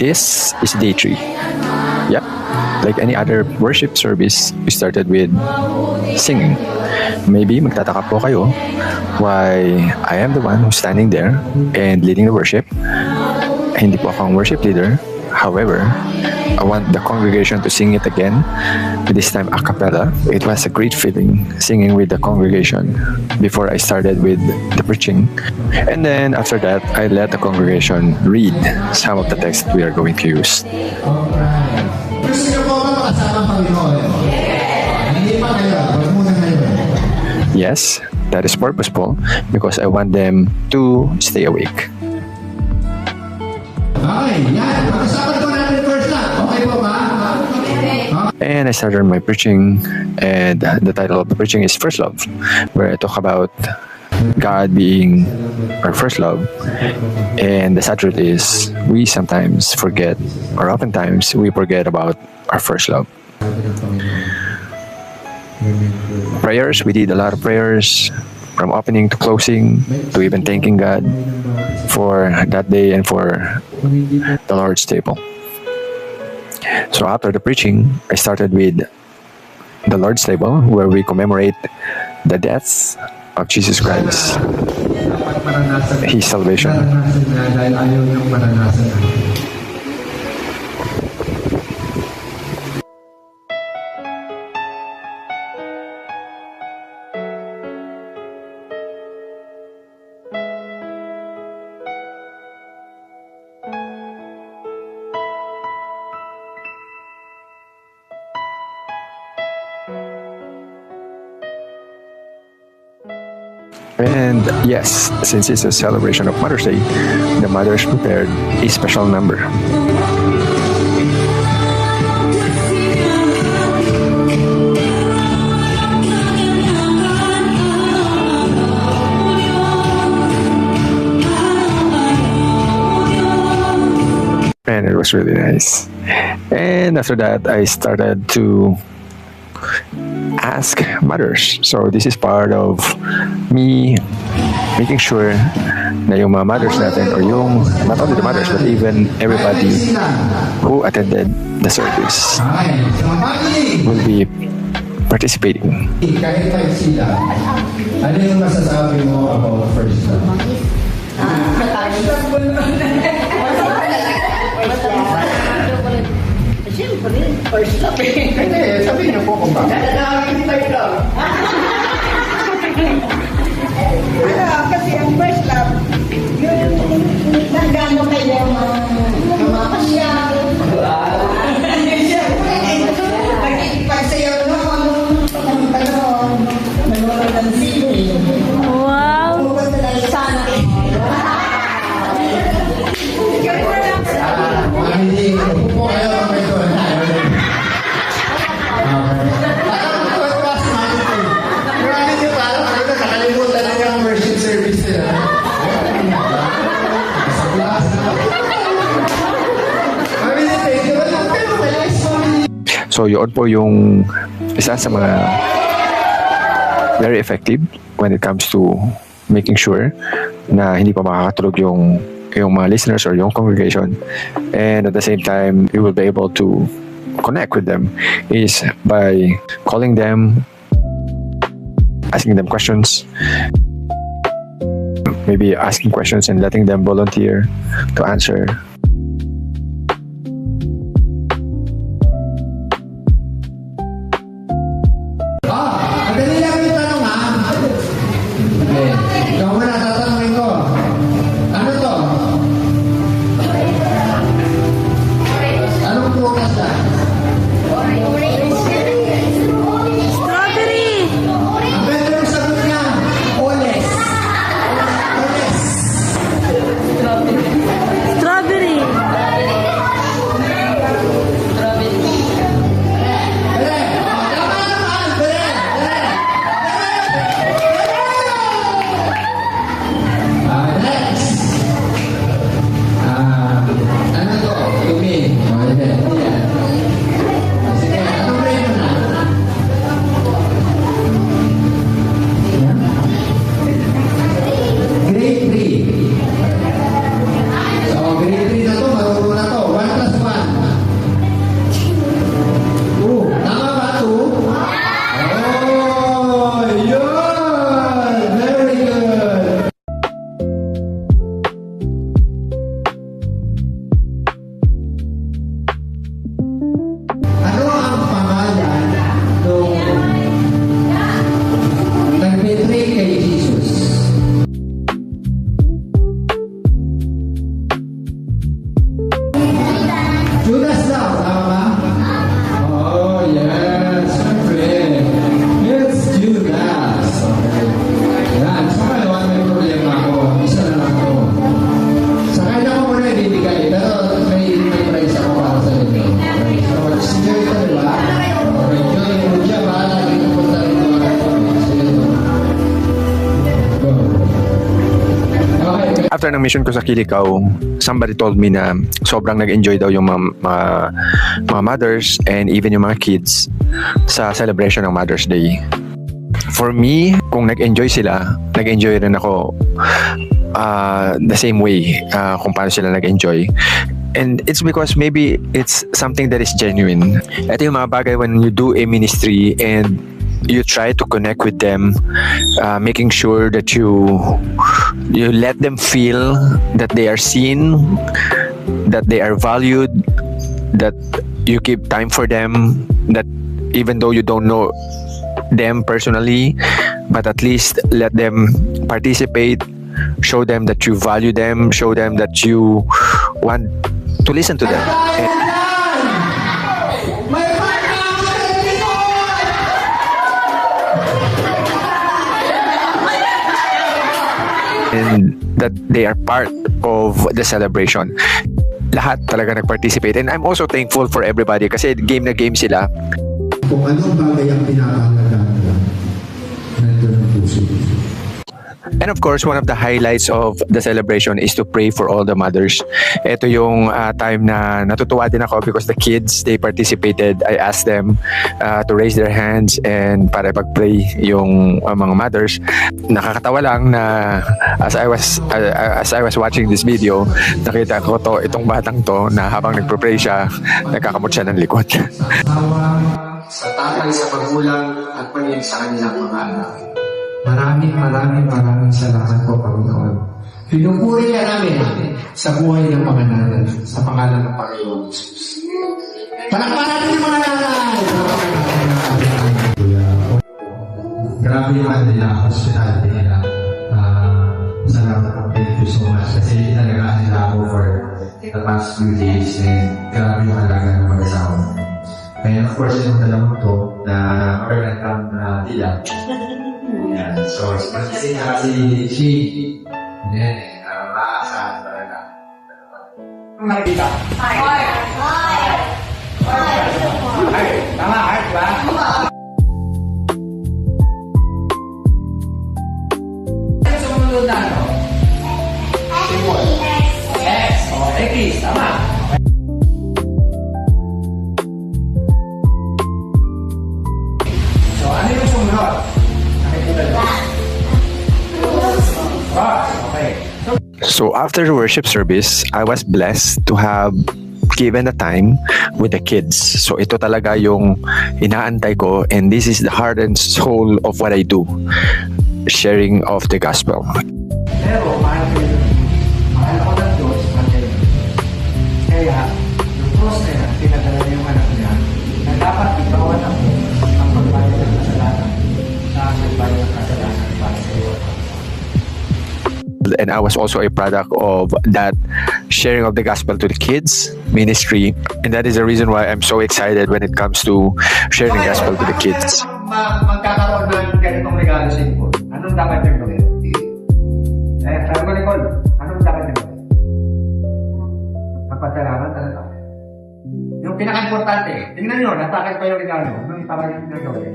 This is day 3. Yep, like any other worship service, we started with singing. Maybe magtataka po kayo why I am the one who's standing there and leading the worship. Hindi po ako ang worship leader. However, I want the congregation to sing it again, this time a cappella. It was a great feeling singing with the congregation before I started with the preaching. And then after that, I let the congregation read some of the text we are going to use. Gusto niyo po ba makasama ang Panginoon? Hindi pa kayo, wag muna kayo. Yes, that is purposeful because I want them to stay awake. Okay, yan. Pag-usapan ko natin first lang. Okay po ba? And I started my preaching, and the title of the preaching is First Love, where I talk about God being our first love. And the sad truth is, we sometimes forget, or oftentimes we forget about our first love. Prayers, we did a lot of prayers, from opening to closing, to even thanking God for that day and for the Lord's table. So after the preaching, I started with the Lord's table, where we commemorate the deaths of Jesus Christ, His salvation. And yes, since it's a celebration of Mother's Day, the mothers prepared a special number. And it was really nice. And after that, I started to ask mothers. So this is part of me making sure na yung mga mothers natin, or yung, not only the mothers, but even everybody who attended the service will be participating. Kahit tayo sila, ano yung masasabi mo about first love? Siyempre, first love. Hindi, sabihin niyo po kung bakit. Kasi ang first love, yung nagano kayo mamasya. Pagsayaw noon, nanonood ng sili. Wow! Pupunta na yung sana. Hindi, upo kayo lang kayo. Marami niyo parang nakalimutan lang yung worship service nila. Sa class. Marami niyo, thank you. Pero So yun po yung isa sa mga very effective when it comes to making sure na hindi pa makakatulog yung mga listeners or yung congregation, and at the same time we will be able to connect with them is by calling them, asking them questions, maybe asking questions and letting them volunteer to answer. madali lang yung tanong ha. Okay. Ikaw muna, tatanungin ko. Ano to? Anong prutas na? Strawberry! Ang ganda yung sagot niya. Oles. Oles. Strawberry! after ng mission ko sa Kilikaw, somebody told me na sobrang nag-enjoy daw yung mga mothers and even yung mga kids sa celebration ng Mother's Day. For me, kung nag-enjoy sila, nag-enjoy rin ako the same way kung paano sila nag-enjoy. And it's because maybe it's something that is genuine. Ito yung mga bagay when you do a ministry and you try to connect with them, making sure that you let them feel that they are seen, that they are valued, that you give time for them, that even though you don't know them personally, but at least let them participate, show them that you value them, show them that you want to listen to them. And that they are part of the celebration. Lahat talaga nag-participate. And I'm also thankful for everybody kasi game na game sila. Kung anong bagay ang pinapahalagaan mo, nandun ang puso. And of course, one of the highlights of the celebration is to pray for all the mothers. Ito yung time na natutuwa din ako because the kids, they participated. I asked them to raise their hands and para pag-pray yung mga mothers. Nakakatawa lang na as I was watching this video, nakita ko itong batang to na habang nagpro-pray siya, nagkakamot siya ng likod. Sa tatay, sa magulang, at pagiging sa kanilang mga anak. Maraming salamat po, Panginoon. Pinupuri ka namin sa buhay ng mga nanay, sa pangalan ng Panginoon Jesus. Palakpakan natin yung mga nanay! Grabe yung nila, hospitality nila. Salamat po, thank you so much. Kasi nalagaan nila ako for the past few days and grabe yung halaga ng mag-asawa. Kaya of course, yung dalawang to na overcome na nila. Yan. So, kasi nga si Shi, maasahan talaga. Ang nakikita? Ay! Tama, ba? Ano sa mga na, no? Symbol. X. O, X. Tama. So, ano yung sumunod? So after the worship service, I was blessed to have given the time with the kids. So ito talaga yung inaantay ko, and this is the heart and soul of what I do, sharing of the gospel. Pero mahal ko ng Diyos, kaya yung cross na yan, pinadala niya yung anak niya na dapat ikaw anak mo ang magbayad ng kasalanan na nagbayad ng kasalanan para sa iyo. And I was also a product of that sharing of the gospel to the kids ministry, and that is the reason why I'm so excited when it comes to sharing the gospel to the kids. Magkakaroon ng ganitong regalo sa inyo, anong dapat nyo gawin? Sabi ko, Nicole, anong dapat nyo gawin? Magpasalamat talaga. Yung pinaka-importante, tingnan nyo, natakit pa yung regalo, anong ipapalit nyo gawin?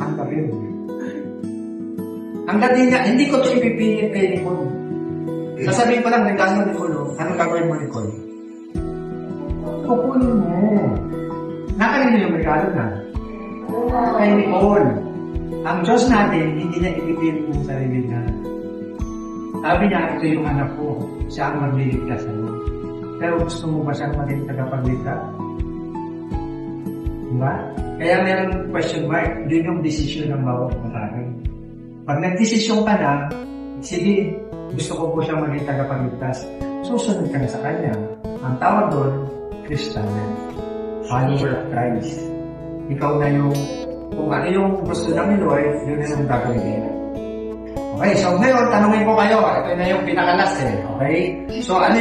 Ang gawin. Ang dating niya, hindi ko ito ipipilit kay Nicole. Sasabihin ko lang, regalo Nicole, anong gagawin mo, Nicole? Kukunin mo. Nakarin yung regalo na. Kay Nicole. Ang Diyos natin, hindi niya ipipilit ng sarili niya. Sabi niya, ito yung anak ko. Siya ang magliligtas sa'yo. Pero gusto mo ba siyang maging tagapagligtas? Diba? Kaya meron question mark, yun yung decision ng bawat matari. Pag nag-desisyon ka na, sige, gusto ko po siyang maging tagapagligtas, susunod ka na sa kanya. Ang tawag doon, Christian, follower of Christ. Ikaw na yung, kung ano yung gusto ng Lord, yun na yung gagawin niya. Okay, so ngayon, tanungin ko kayo, ito na yung pinaka-last okay? So ano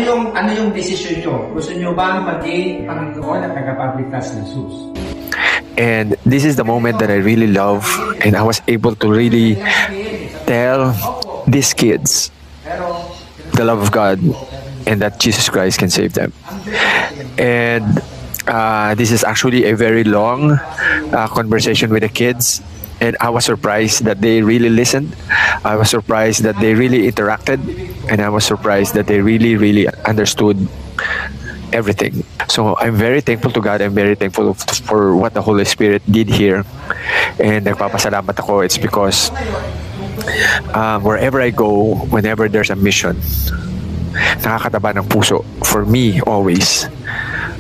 yung decision nyo? Gusto nyo ba maging Panginoon at tagapagligtas ng Jesus? And this is the moment that I really love, and I was able to really tell these kids the love of God and that Jesus Christ can save them. And this is actually a very long conversation with the kids, and I was surprised that they really listened. I was surprised that they really interacted, and I was surprised that they really, really understood everything. So I'm very thankful to God. I'm very thankful for what the Holy Spirit did here. And nagpapasalamat ako. It's because wherever I go, whenever there's a mission, nakakataba ng puso for me always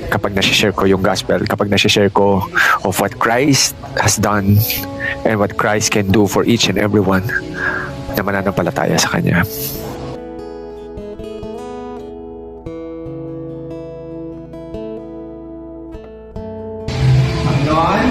kapag nasi-share ko yung gospel, kapag nasi-share ko of what Christ has done and what Christ can do for each and everyone na mananampalataya sa Kanya. Panginoon,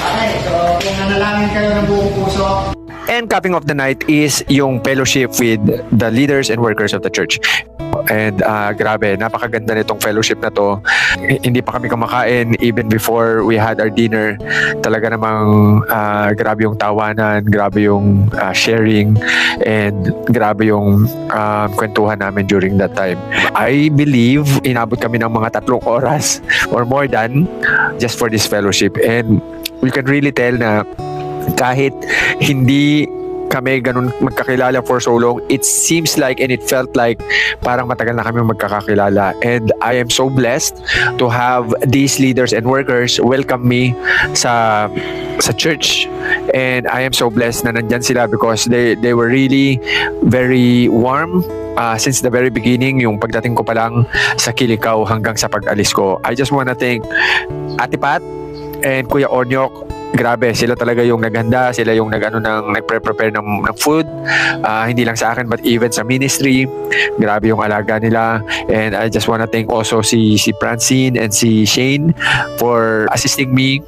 okay, so kung nanalangin kayo ng buong puso, And capping off the night is yung fellowship with the leaders and workers of the church. And grabe, napakaganda nitong fellowship na to. Hindi pa kami kumakain even before we had our dinner. Talaga namang grabe yung tawanan, grabe yung sharing, and grabe yung kwentuhan namin during that time. I believe inabot kami ng mga 3 oras or more than just for this fellowship. And you can really tell na kahit hindi kami ganun magkakilala for so long, it seems like and it felt like parang matagal na kami magkakakilala. And I am so blessed to have these leaders and workers welcome me sa church. And I am so blessed na nandyan sila because they were really very warm since the very beginning, yung pagdating ko pa lang sa Kilikaw hanggang sa pag-alis ko. I just wanna thank Ate Pat and Kuya Onyok. Grabe, sila talaga yung naghanda, sila yung nagpre-prepare ng food, hindi lang sa akin but even sa ministry. Grabe yung alaga nila. And I just wanna thank also si Francine and si Shane for assisting me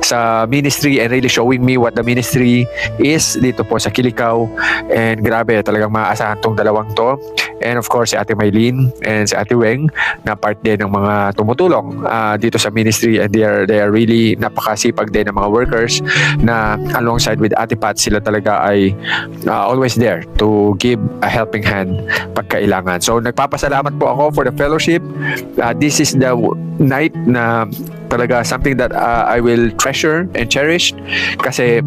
sa ministry and really showing me what the ministry is dito po sa Kilikaw. And grabe, talagang maaasahan tong dalawang to. And of course, si Ate Maylene and si Ate Weng na part din ng mga tumutulong dito sa ministry, and they are really napakasipag din ng mga workers na alongside with Ate Pat, sila talaga ay always there to give a helping hand pagkailangan. So nagpapasalamat po ako for the fellowship. This is the night na talaga something that I will treasure and cherish kasi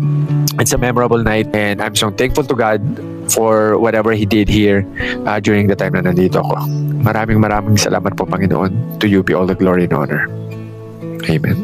it's a memorable night, and I'm so thankful to God for whatever He did here during the time na nandito ako. Maraming salamat po, Panginoon. To you be all the glory and honor. Amen.